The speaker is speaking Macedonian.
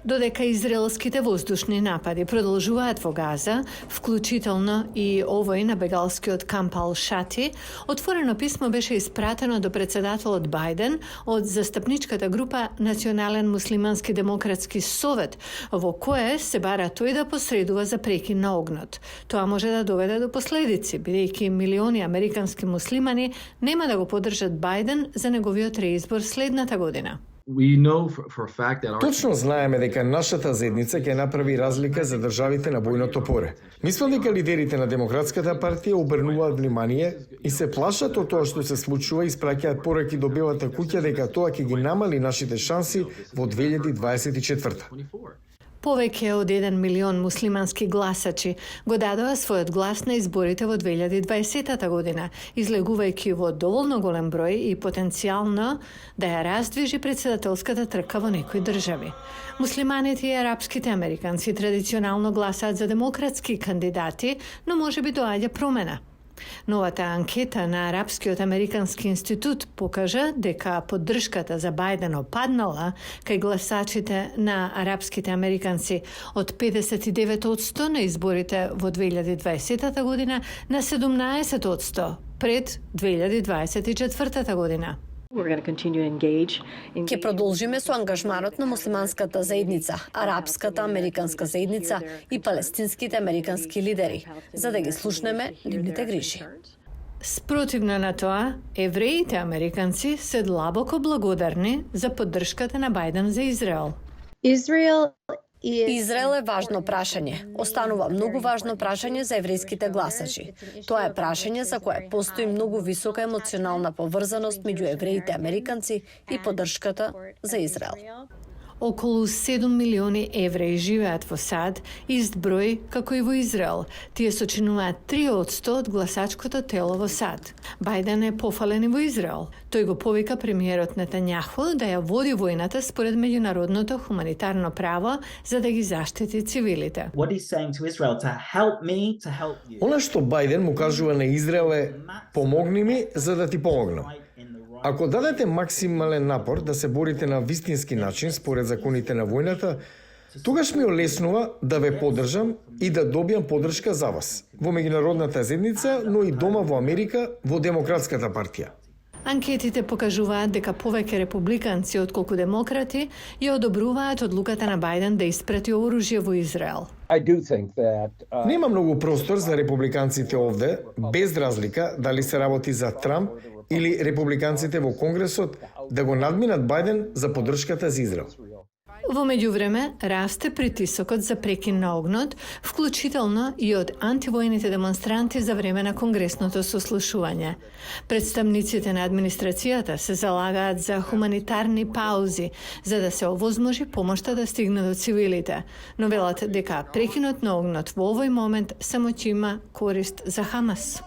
Додека израелските воздушни напади продолжуваат во Газа, вклучително и овој на бегалскиот камп Ал-Шати, отворено писмо беше испратено до председателот Бајден од застапничката група Национален муслимански демократски совет, во кое се бара тој да посредува за прекин на огнот. Тоа може да доведе до последици, бидејќи милиони американски муслимани нема да го поддржат Бајден за неговиот реизбор следната година. Точно знаеме дека нашата заедница ќе направи разлика за државите на бојното поле. Мислам дека лидерите на Демократската партија обрнуваат внимание и се плашат од тоа што се случува и испраќаат пораки до Белата куќа дека тоа ќе ги намали нашите шанси во 2024. Повеќе од 1 милион муслимански гласачи го дадоа својот глас на изборите во 2020 година, излегувајќи во доволно голем број и потенцијално да ја раздвижи председателската трка во некои држави. Муслиманите и арапските американци традиционално гласаат за демократски кандидати, но можеби доаѓа промена. Новата анкета на Арапскиот американски институт покажа дека поддршката за Бајден опаднала кај гласачите на арапските американци од 59% на изборите во 2020 година на 17% пред 2024 година. Ќе продолжиме со ангажманот на муслиманската заедница, арапската американска заедница и палестинските американски лидери, за да ги слушнеме нивните грижи. Спротивно на тоа, евреите американци се длабоко благодарни за поддршката на Бајден за Израел. Израел е важно прашање. Останува многу важно прашање за еврејските гласачи. Тоа е прашање за кое постои многу висока емоционална поврзаност меѓу евреите американци и поддршката за Израел. Околу 7 милиони евреи живеат во САД, ист број како и во Израел. Тие сочинуваат 3% од гласачкото тело во САД. Бајден е пофален и во Израел. Тој го повика премиерот Нетањаху да ја води војната според меѓународното хуманитарно право за да ги заштити цивилите. Она што Бајден му кажува на Израел е: помогни ми за да ти помогнам. Ако дадете максимален напор да се борите на вистински начин според законите на војната, тогаш ми олеснува да ве поддржам и да добијам поддршка за вас во меѓународната заедница, но и дома во Америка во Демократската партија. Анкетите покажуваат дека повеќе републиканци отколку демократи ја одобруваат одлуката на Бајден да испрати оружје во Израел. Нема многу простор за републиканците овде, без разлика дали се работи за Трамп или републиканците во Конгресот, да го надминат Бајден за поддршката за Израел. Во меѓувреме, расте притисокот за прекин на огнот, вклучително и од антивојните демонстранти за време на конгресното сослушување. Представниците на администрацијата се залагаат за хуманитарни паузи, за да се овозможи помошта да стигне до цивилите, но велат дека прекинот на огнот во овој момент само ќе има корист за Хамас.